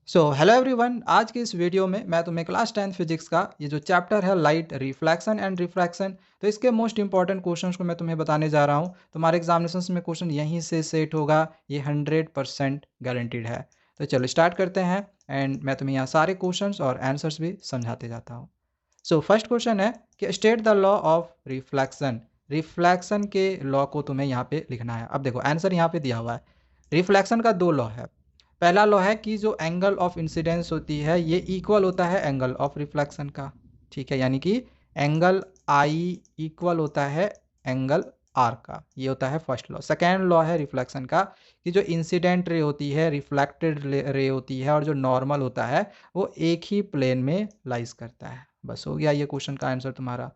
Hello everyone, आज के इस वीडियो में मैं तुम्हें क्लास 10th फिजिक्स का ये जो चैप्टर है लाइट रिफ्लेक्शन एंड रिफ्रैक्शन, तो इसके मोस्ट इंपॉर्टेंट क्वेश्चंस को मैं तुम्हें बताने जा रहा हूँ। तुम्हारे एग्जामिनेशंस में क्वेश्चन यहीं से सेट होगा, ये 100% गारंटीड है। तो चलो स्टार्ट करते हैं एंड मैं तुम्हें यहाँ सारे क्वेश्चंस और आंसर्स भी समझाते जाता हूँ। फर्स्ट क्वेश्चन है कि state the law of reflection. Reflection के लॉ को तुम्हें यहाँ पे लिखना है। अब देखो आंसर यहाँ पे दिया हुआ है। रिफ्लेक्शन का दो लॉ है। पहला लॉ है कि जो एंगल ऑफ इंसिडेंस होती है ये इक्वल होता है एंगल ऑफ रिफ्लेक्शन का। ठीक है, यानी कि एंगल आई इक्वल होता है एंगल आर का। ये होता है फर्स्ट लॉ। सेकेंड लॉ है रिफ्लेक्शन का कि जो इंसिडेंट रे होती है, रिफ्लेक्टेड रे होती है और जो नॉर्मल होता है वो एक ही प्लेन में लाइज करता है। बस हो गया ये क्वेश्चन का आंसर तुम्हारा।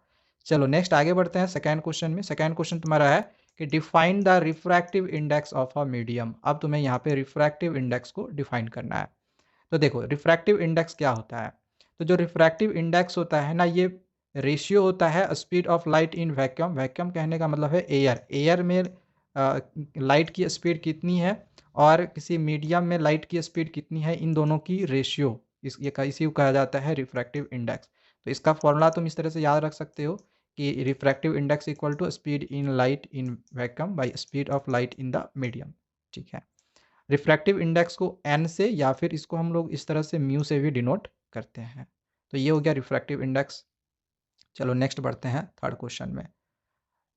चलो नेक्स्ट आगे बढ़ते हैं सेकेंड क्वेश्चन में। सेकेंड क्वेश्चन तुम्हारा है कि define the refractive index of a medium. अब तुम्हें यहाँ पे रिफ्रैक्टिव इंडेक्स को डिफाइन करना है। तो देखो रिफ्रैक्टिव इंडेक्स क्या होता है। तो जो रिफ्रैक्टिव इंडेक्स होता है ना, ये रेशियो होता है speed of light in vacuum. Vacuum कहने का मतलब है एयर। एयर में लाइट की स्पीड कितनी है और किसी मीडियम में लाइट की स्पीड कितनी है, इन दोनों की रेशियो इसी को कहा जाता है रिफ्रैक्टिव इंडेक्स। तो इसका फॉर्मूला तुम इस तरह से याद रख सकते हो कि refractive index equal to speed in light in vacuum by speed of light in the medium. ठीक है, रिफ्रैक्टिव इंडेक्स को एन से या फिर इसको हम लोग इस तरह से म्यू से भी डिनोट करते हैं। तो ये हो गया रिफ्रैक्टिव इंडेक्स। चलो नेक्स्ट बढ़ते हैं थर्ड क्वेश्चन में।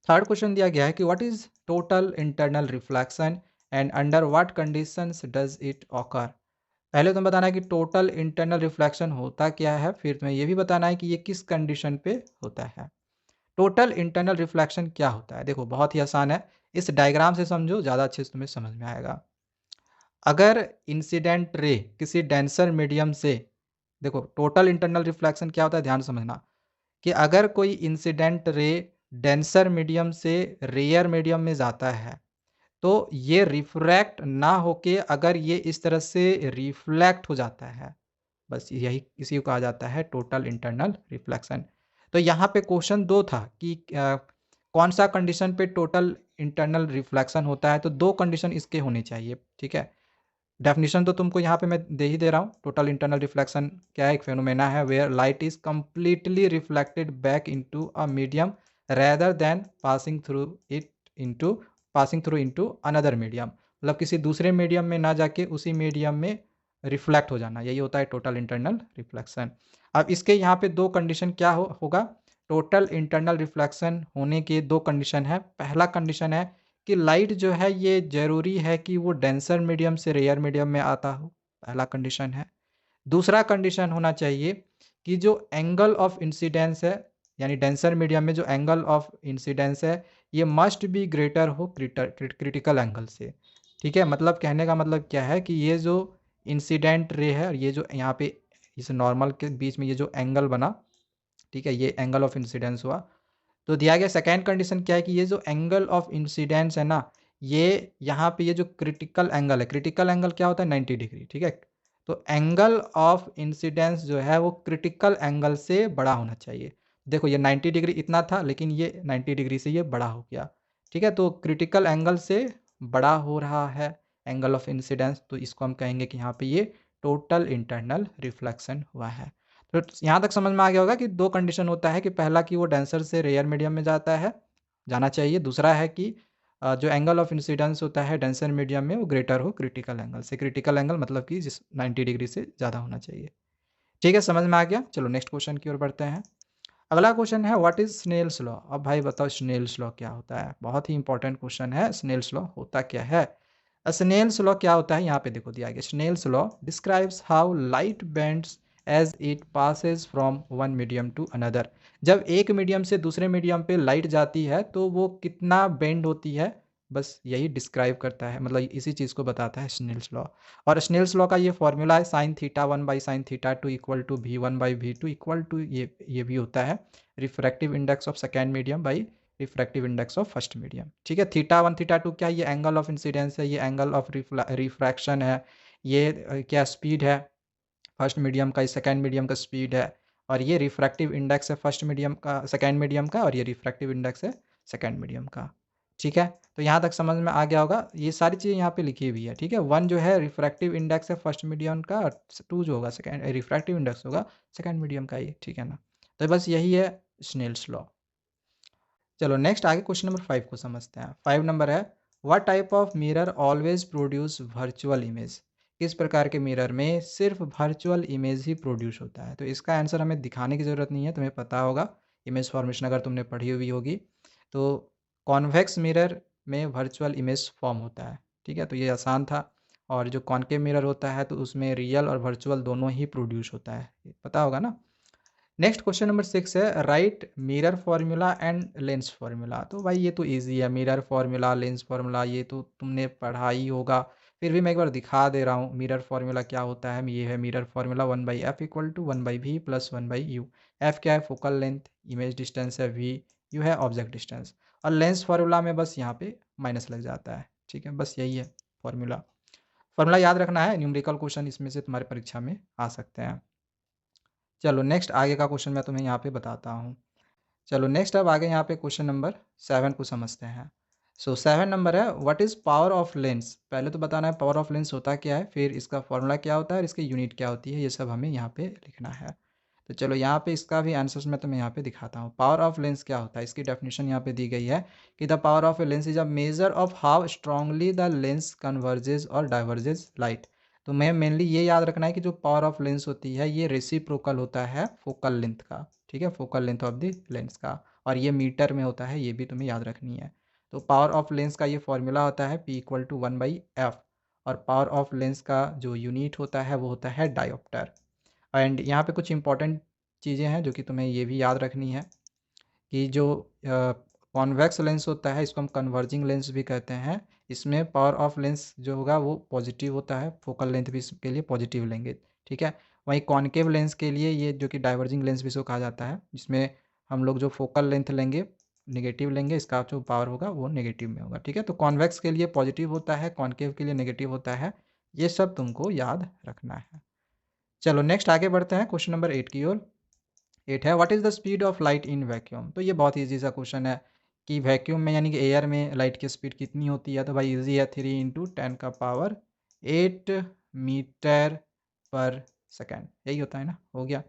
थर्ड क्वेश्चन दिया गया है कि what is total internal reflection and under what conditions does it occur. पहले तुम्हें बताना है कि टोटल इंटरनल रिफ्लेक्शन होता क्या है, फिर तुम्हें ये भी बताना है कि ये किस कंडीशन पे होता है। टोटल इंटरनल रिफ्लेक्शन क्या होता है, देखो बहुत ही आसान है। इस डायग्राम से समझो, ज़्यादा अच्छे से तुम्हें समझ में आएगा। अगर इंसिडेंट रे किसी डेंसर मीडियम से, देखो टोटल इंटरनल रिफ्लेक्शन क्या होता है ध्यान समझना, कि अगर कोई इंसिडेंट रे डेंसर मीडियम से रेयर मीडियम में जाता है तो ये रिफ्रैक्ट ना होके अगर ये इस तरह से रिफ्लेक्ट हो जाता है, बस यही इसी को कहा जाता है टोटल इंटरनल रिफ्लेक्शन। तो यहाँ पे क्वेश्चन दो था कि कौन सा कंडीशन पे टोटल इंटरनल रिफ्लेक्शन होता है। तो दो कंडीशन इसके होने चाहिए। ठीक है, डेफिनेशन तो तुमको यहाँ पे मैं दे ही दे रहा हूँ। टोटल इंटरनल रिफ्लेक्शन क्या है, एक फेनोमेना है where light is completely reflected back into a medium rather than passing through into another medium. मतलब किसी दूसरे मीडियम में ना जाके उसी मीडियम में रिफ्लेक्ट हो जाना, यही होता है टोटल इंटरनल रिफ्लेक्शन। अब इसके यहाँ पे दो कंडीशन क्या होगा। टोटल इंटरनल रिफ्लेक्शन होने के दो कंडीशन है। पहला कंडीशन है कि लाइट जो है ये ज़रूरी है कि वो डेंसर मीडियम से रेयर मीडियम में आता हो, पहला कंडीशन है। दूसरा कंडीशन होना चाहिए कि जो एंगल ऑफ इंसिडेंस है, यानी डेंसर मीडियम में जो एंगल ऑफ इंसिडेंस है ये मस्ट बी ग्रेटर हो क्रिटिकल एंगल से। ठीक है, मतलब कहने का मतलब क्या है कि ये जो इंसिडेंट रे है और ये जो यहाँ पे इस नॉर्मल के बीच में ये जो एंगल बना, ठीक है, ये एंगल ऑफ इंसिडेंस हुआ। तो दिया गया सेकेंड कंडीशन क्या है कि ये जो एंगल ऑफ इंसिडेंस है ना, ये यहाँ पे ये जो क्रिटिकल एंगल है, क्रिटिकल एंगल क्या होता है 90 डिग्री। ठीक है, तो एंगल ऑफ इंसिडेंस जो है वो क्रिटिकल एंगल से बड़ा होना चाहिए। देखो ये 90 डिग्री इतना था लेकिन ये 90 डिग्री से ये बड़ा हो गया। ठीक है, तो क्रिटिकल एंगल से बड़ा हो रहा है एंगल ऑफ इंसिडेंस, तो इसको हम कहेंगे कि यहाँ पे ये टोटल इंटरनल रिफ्लेक्शन हुआ है। तो यहाँ तक समझ में आ गया होगा कि दो कंडीशन होता है कि पहला कि वो डेंसर से रेयर मीडियम में जाना चाहिए। दूसरा है कि जो एंगल ऑफ इंसिडेंस होता है डेंसर मीडियम में वो ग्रेटर हो क्रिटिकल एंगल से। क्रिटिकल एंगल मतलब कि जिस 90 डिग्री से ज़्यादा होना चाहिए। ठीक है, समझ में आ गया। चलो नेक्स्ट क्वेश्चन की ओर बढ़ते हैं। अगला क्वेश्चन है व्हाट इज स्नेल्स लॉ। अब भाई बताओ स्नेल्स लॉ क्या होता है, बहुत ही इंपॉर्टेंट क्वेश्चन है। स्नेल्स लॉ होता क्या है। स्नेल्स लॉ क्या होता है यहाँ पे देखो दिया गया। Snell's law describes how light bends as it passes from one medium to another. जब एक मीडियम से दूसरे मीडियम पे लाइट जाती है तो वो कितना बेंड होती है, बस यही डिस्क्राइब करता है, मतलब इसी चीज़ को बताता है स्नेल्स लॉ। और स्नेल्स लॉ का ये फॉर्मूला है sine theta one by sine theta two equal to v one by v two equal to ये भी होता है refractive index of second medium by refractive index of first medium. ठीक है, थीटा वन थीटा टू क्या है, ये angle of incidence है, ये एंगल ऑफ रिफ्रैक्शन है, ये क्या स्पीड है फर्स्ट मीडियम का, सेकेंड मीडियम का स्पीड है, और ये रिफ्रैक्टिव इंडेक्स है फर्स्ट मीडियम का सेकेंड मीडियम का, और ये रिफ्रैक्टिव इंडेक्स है सेकेंड मीडियम का। ठीक है, तो यहाँ तक समझ में आ गया होगा। ये सारी चीज़ें यहाँ पे लिखी हुई है, ठीक है। 1 जो है रिफ्रैक्टिव इंडेक्स है फर्स्ट मीडियम का, 2 जो होगा सेकंड रिफ्रैक्टिव इंडेक्स होगा सेकंड मीडियम का ये, ठीक है ना। तो बस यही है स्नेल्स लॉ। चलो नेक्स्ट आगे क्वेश्चन नंबर 5 को समझते हैं। 5 नंबर है, what type of mirror always produce virtual image. किस प्रकार के मिरर में सिर्फ वर्चुअल इमेज ही प्रोड्यूस होता है। तो इसका आंसर हमें दिखाने की ज़रूरत नहीं है, तुम्हें पता होगा। इमेज फॉर्मेशन अगर तुमने पढ़ी हुई होगी तो कॉन्वेक्स मिरर में वर्चुअल इमेज फॉर्म होता है, ठीक है। तो ये आसान था। और जो कॉनकेव मिरर होता है तो उसमें रियल और वर्चुअल दोनों ही प्रोड्यूस होता है, पता होगा ना। नेक्स्ट क्वेश्चन नंबर 6 है, right mirror formula and lens formula. तो भाई ये तो इजी है, मिरर फार्मूला लेंस फार्मूला ये तो तुमने पढ़ा ही होगा, फिर भी मैं एक बार दिखा दे रहा हूँ। मिरर फार्मूला क्या होता है, ये है mirror formula 1/f equal to 1/v plus 1/u। F क्या है, फोकल लेंथ, इमेज डिस्टेंस है v, यू है ऑब्जेक्ट डिस्टेंस। और लेंस फार्मूला में बस यहाँ पे माइनस लग जाता है, ठीक है। बस यही है फार्मूला। फार्मूला याद रखना है, न्यूमेरिकल क्वेश्चन इसमें से तुम्हारी परीक्षा में आ सकते हैं। चलो नेक्स्ट आगे का क्वेश्चन मैं तुम्हें यहाँ पे बताता हूँ। चलो नेक्स्ट अब आगे यहाँ पे क्वेश्चन नंबर 7 को समझते हैं। सो 7 नंबर है, what is power of lens. पहले तो बताना है पावर ऑफ लेंस होता क्या है, फिर इसका फॉर्मूला क्या होता है और इसकी यूनिट क्या होती है, ये सब हमें यहाँ पे लिखना है। तो चलो यहाँ पे इसका भी आंसर्स मैं तुम्हें यहाँ पे दिखाता हूँ। पावर ऑफ लेंस क्या होता है, इसकी डेफिनेशन यहाँ पे दी गई है कि the power of a lens is a measure of how strongly the lens converges और डाइवर्जेज लाइट। तो मैं मेनली ये याद रखना है कि जो पावर ऑफ लेंस होती है ये रेसिप्रोकल होता है फोकल लेंथ का, ठीक है, focal length of the lens का। और ये मीटर में होता है, ये भी तुम्हें याद रखनी है। तो पावर ऑफ लेंस का ये फॉर्मूला होता है P इक्वल टू 1/f। और पावर ऑफ लेंस का जो यूनिट होता है वो होता है डायोप्टर। एंड यहाँ पे कुछ इंपॉर्टेंट चीज़ें हैं जो कि तुम्हें ये भी याद रखनी है कि जो कॉन्वेक्स लेंस होता है इसको हम कन्वर्जिंग लेंस भी कहते हैं। इसमें पावर ऑफ लेंस जो होगा वो पॉजिटिव होता है, फोकल लेंथ भी इसके लिए पॉजिटिव लेंगे, ठीक है। वहीं कॉनकेव लेंस के लिए ये जो कि डाइवर्जिंग लेंस भी इसको कहा जाता है, जिसमें हम लोग जो फोकल लेंथ लेंगे नेगेटिव लेंगे, इसका जो पावर होगा वो नेगेटिव में होगा, ठीक है। तो कॉन्वेक्स के लिए पॉजिटिव होता है, कॉनकेव के लिए नेगेटिव होता है। ये सब तुमको याद रखना है। चलो नेक्स्ट आगे बढ़ते हैं क्वेश्चन नंबर 8 की ओर। 8 है, what is the speed of light in vacuum. तो ये बहुत ईजी सा क्वेश्चन है कि वैक्यूम में यानी कि एयर में लाइट की स्पीड कितनी होती है। तो भाई इजी है, 3 × 10⁸ मीटर पर सेकेंड, यही होता है ना, हो गया।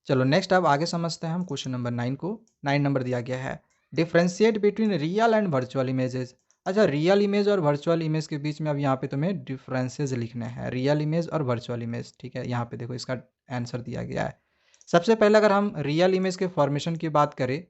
चलो नेक्स्ट अब आगे समझते हैं हम क्वेश्चन नंबर 9 को। 9 नंबर दिया गया है, differentiate between real and virtual images. अच्छा, रियल इमेज और वर्चुअल इमेज के बीच में अब यहाँ पे तुम्हें डिफरेंसेस लिखने हैं, रियल इमेज और वर्चुअल इमेज, ठीक है। यहाँ पे देखो इसका आंसर दिया गया है। सबसे पहले अगर हम रियल इमेज के फॉर्मेशन की बात करें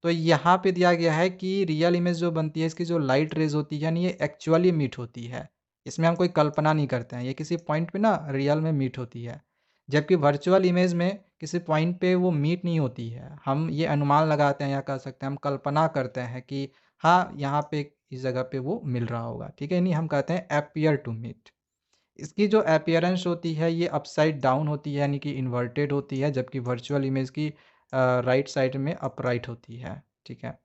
तो यहाँ पे दिया गया है कि रियल इमेज जो बनती है इसकी जो लाइट रेज होती है यानी ये एक्चुअली मीट होती है, इसमें हम कोई कल्पना नहीं करते हैं, ये किसी पॉइंट पे ना रियल में मीट होती है। जबकि वर्चुअल इमेज में किसी पॉइंट पे वो मीट नहीं होती है, हम ये अनुमान लगाते हैं या कह सकते हैं हम कल्पना करते हैं कि हाँ यहाँ पे इस जगह पे वो मिल रहा होगा, ठीक है। नहीं, हम कहते हैं अपीयर टू मीट। इसकी जो अपीयरेंस होती है ये अपसाइड डाउन होती है यानी कि इन्वर्टेड होती है, जबकि वर्चुअल इमेज की राइट साइड में अपराइट होती है, ठीक है।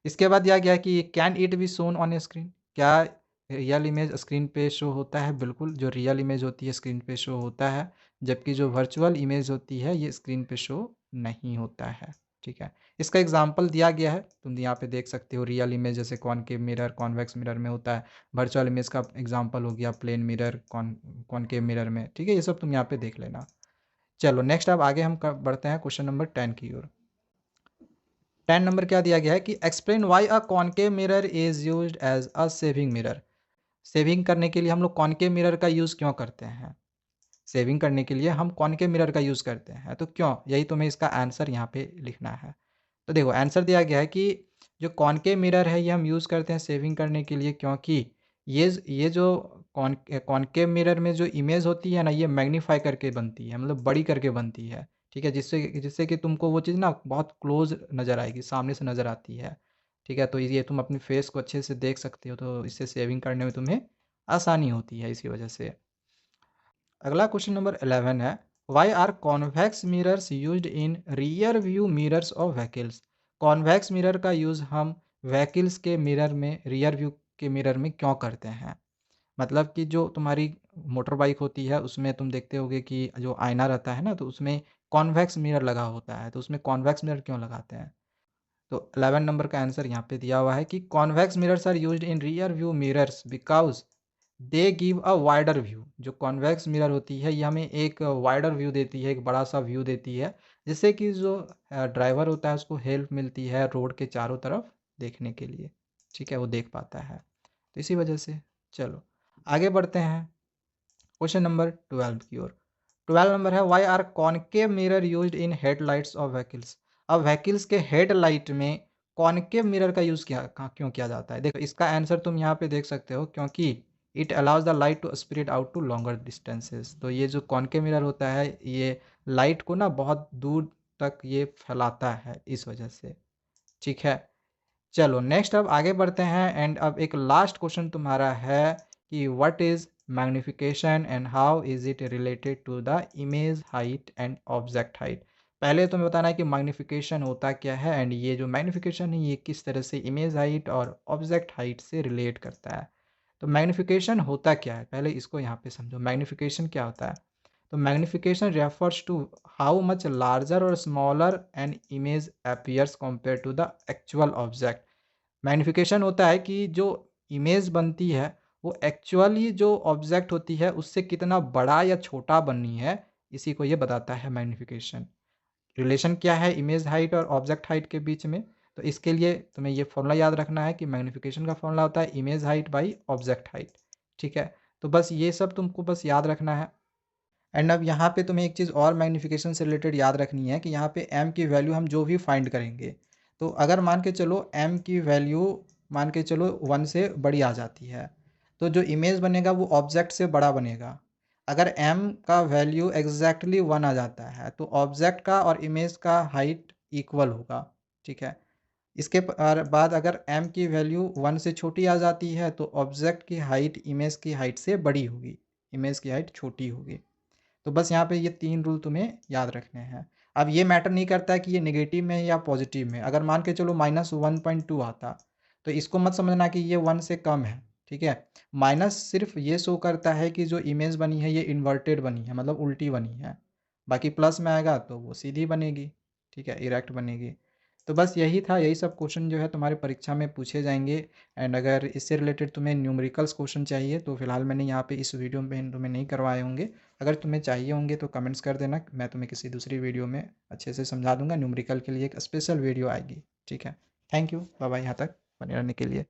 इसके बाद दिया गया कि can it be shown on A screen. क्या रियल इमेज स्क्रीन पे शो होता है? बिल्कुल, जो रियल इमेज होती है स्क्रीन पे शो होता है, जबकि जो वर्चुअल इमेज होती है ये स्क्रीन पे शो नहीं होता है, ठीक है। इसका एग्जांपल दिया गया है, तुम यहाँ पे देख सकते हो। रियल इमेज जैसे कॉनकेव मिरर कॉन्वेक्स मिरर में होता है, वर्चुअल इमेज का एग्जांपल हो गया प्लेन मिरर कॉनकेव मिरर में, ठीक है। ये सब तुम यहाँ पे देख लेना। चलो नेक्स्ट अब आगे हम बढ़ते हैं क्वेश्चन नंबर 10 की ओर। 10 नंबर क्या दिया गया है कि explain why a concave mirror is used as a shaving mirror. Shaving करने के लिए हम लोग कॉनकेव मिरर का यूज़ क्यों करते हैं? सेविंग करने के लिए हम कॉनकेव मिरर का यूज़ करते हैं, तो क्यों? यही तुम्हें इसका आंसर यहाँ पे लिखना है। तो देखो आंसर दिया गया है कि जो कॉनकेव मिरर है ये हम यूज़ करते हैं सेविंग करने के लिए, क्योंकि ये जो कॉनकेव मिरर में जो इमेज होती है ना ये मैग्नीफाई करके बनती है, मतलब बड़ी करके बनती है, ठीक है। जिससे जिससे कि तुमको वो चीज़ ना बहुत क्लोज नज़र आएगी, सामने से नज़र आती है, ठीक है। तो ये तुम अपने फेस को अच्छे से देख सकते हो, तो इससे सेविंग करने में तुम्हें आसानी होती है इसी वजह से। अगला क्वेश्चन नंबर 11 है, why are convex mirrors used in rear view mirrors of vehicles. Convex mirror का यूज़ हम व्हीकल्स के मिरर में, रियर व्यू के मिरर में क्यों करते हैं? मतलब कि जो तुम्हारी मोटर बाइक होती है उसमें तुम देखते होगे कि जो आईना रहता है ना तो उसमें कॉन्वेक्स मिरर लगा होता है, तो उसमें कॉन्वेक्स मिरर क्यों लगाते हैं? तो 11 नंबर का आंसर यहाँ पे दिया हुआ है कि convex mirrors are used in rear view mirrors because they give a wider view. जो कॉन्वेक्स मिरर होती है ये हमें एक वाइडर व्यू देती है, एक बड़ा सा व्यू देती है, जिससे कि जो ड्राइवर होता है उसको हेल्प मिलती है रोड के चारों तरफ देखने के लिए। ठीक है, वो देख पाता है, तो इसी वजह से। चलो आगे बढ़ते हैं क्वेश्चन नंबर 12 की ओर। 12 नंबर है why are concave mirror used in headlights of vehicles. अब व्हीकल्स के हेडलाइट में कॉनकेव मिरर का यूज़ क्यों किया जाता है? देखो इसका आंसर तुम यहाँ पे देख सकते हो, क्योंकि it allows the light to spread out to longer distances. तो ये जो कॉनकेव मिरर होता है ये लाइट को ना बहुत दूर तक ये फैलाता है, इस वजह से। ठीक है, चलो नेक्स्ट अब आगे बढ़ते हैं एंड अब एक लास्ट क्वेश्चन तुम्हारा है कि what is magnification and how is it related to the image height and object height. पहले तुम्हें बताना है कि मैग्निफिकेशन होता क्या है एंड ये जो मैग्निफिकेशन है ये किस तरह से इमेज हाइट और ऑब्जेक्ट हाइट से रिलेट करता है। तो मैग्निफिकेशन होता क्या है, पहले इसको यहाँ पे समझो। मैग्निफिकेशन क्या होता है? तो magnification refers to how much larger और smaller an image appears compare to the actual object. Magnification होता है कि जो इमेज बनती है वो एक्चुअली जो ऑब्जेक्ट होती है उससे कितना बड़ा या छोटा बनी है, इसी को ये बताता है मैग्निफिकेशन। रिलेशन क्या है इमेज हाइट और ऑब्जेक्ट हाइट के बीच में? तो इसके लिए तुम्हें ये फॉर्मूला याद रखना है कि मैग्निफिकेशन का फॉर्मूला होता है image height by object height. ठीक है, तो बस ये सब तुमको बस याद रखना है। एंड अब यहाँ पे तुम्हें एक चीज़ और मैग्नीफिकेशन से रिलेटेड याद रखनी है कि यहाँ पे m की वैल्यू हम जो भी फाइंड करेंगे, तो अगर मान के चलो m की वैल्यू मान के चलो 1 से बड़ी आ जाती है, तो जो इमेज बनेगा वो ऑब्जेक्ट से बड़ा बनेगा। अगर m का वैल्यू एग्जैक्टली 1 आ जाता है तो ऑब्जेक्ट का और इमेज का हाइट इक्वल होगा। ठीक है, इसके बाद अगर m की वैल्यू 1 से छोटी आ जाती है तो ऑब्जेक्ट की हाइट इमेज की हाइट से बड़ी होगी, इमेज की हाइट छोटी होगी। तो बस यहाँ पे ये 3 रूल तुम्हें याद रखने हैं। अब ये मैटर नहीं करता है कि ये नेगेटिव में है या पॉजिटिव में। अगर मान के चलो -1.2 आता तो इसको मत समझना कि ये 1 से कम है। ठीक है, माइनस सिर्फ ये शो करता है कि जो इमेज बनी है ये इन्वर्टेड बनी है, मतलब उल्टी बनी है। बाकी प्लस में आएगा तो वो सीधी बनेगी। ठीक है, इरेक्ट बनेगी। तो बस यही था, यही सब क्वेश्चन जो है तुम्हारे परीक्षा में पूछे जाएंगे। एंड अगर इससे रिलेटेड तुम्हें न्यूमेरिकल्स क्वेश्चन चाहिए तो फिलहाल मैंने यहाँ पे इस वीडियो में तुम्हें नहीं करवाए होंगे। अगर तुम्हें चाहिए होंगे तो कमेंट्स कर देना, मैं तुम्हें किसी दूसरी वीडियो में अच्छे से समझा दूंगा। न्यूमेरिकल के लिए एक स्पेशल वीडियो आएगी। ठीक है, थैंक यू, बाय बाय यहाँ तक बने रहने के लिए।